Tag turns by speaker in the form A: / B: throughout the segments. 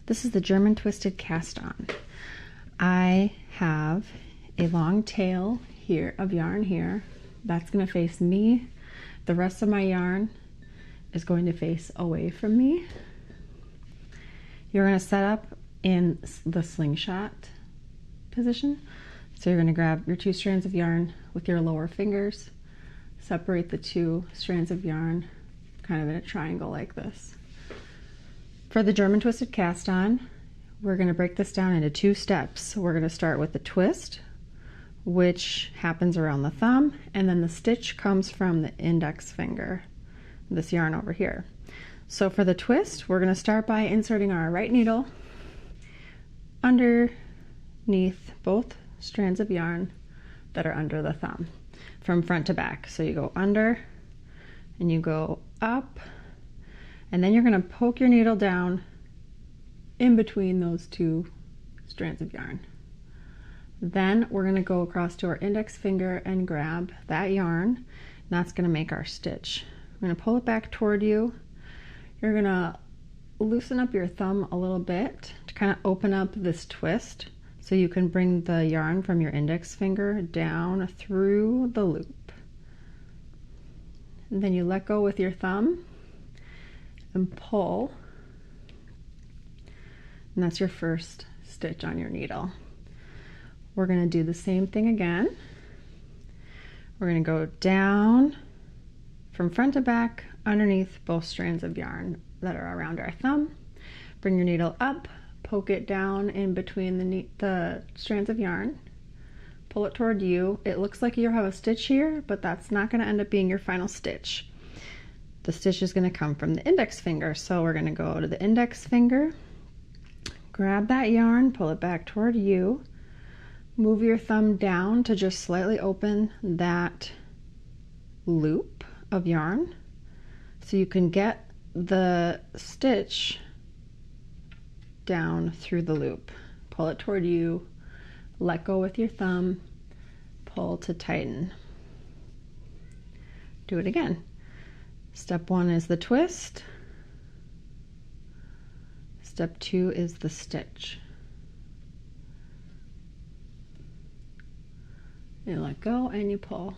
A: This is the German twisted cast on. I have a long tail here of yarn here. That's going to face me. The rest of my yarn is going to face away from me. You're going to set up in the slingshot position. So you're going to grab your 2 strands of yarn with your lower fingers, separate the 2 strands of yarn kind of in a triangle like this. For the German twisted cast on, we're going to break this down into 2 steps. We're going to start with the twist, which happens around the thumb, and then the stitch comes from the index finger, this yarn over here. So for the twist, we're going to start by inserting our right needle underneath both strands of yarn that are under the thumb from front to back. So you go under and you go up, and then you're going to poke your needle down in between those 2 strands of yarn. Then we're going to go across to our index finger and grab that yarn, and that's going to make our stitch. I'm going to pull it back toward you. You're going to loosen up your thumb a little bit to kind of open up this twist so you can bring the yarn from your index finger down through the loop. And then you let go with your thumb and pull, and that's your first stitch on your needle. We're going to do the same thing again. We're going to go down from front to back underneath both strands of yarn that are around our thumb. Bring your needle up, poke it down in between the strands of yarn, pull it toward you. It looks like you have a stitch here, but that's not going to end up being your final stitch. The stitch is going to come from the index finger. So we're going to go to the index finger, grab that yarn, pull it back toward you, move your thumb down to just slightly open that loop of yarn so you can get the stitch down through the loop. Pull it toward you, let go with your thumb, pull to tighten. Do it again. Step 1 is the twist. Step 2 is the stitch. You let go and you pull.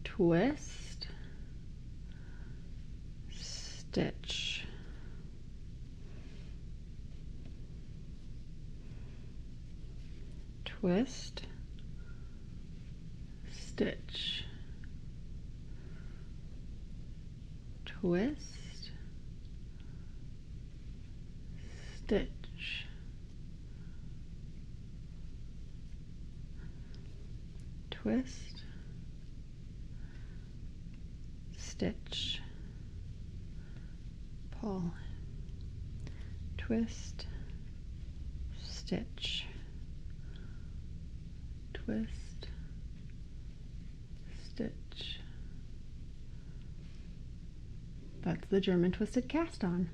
A: Twist, stitch. Twist, stitch. Twist, stitch, twist, stitch, pull, twist, stitch, twist, stitch. That's the German twisted cast on.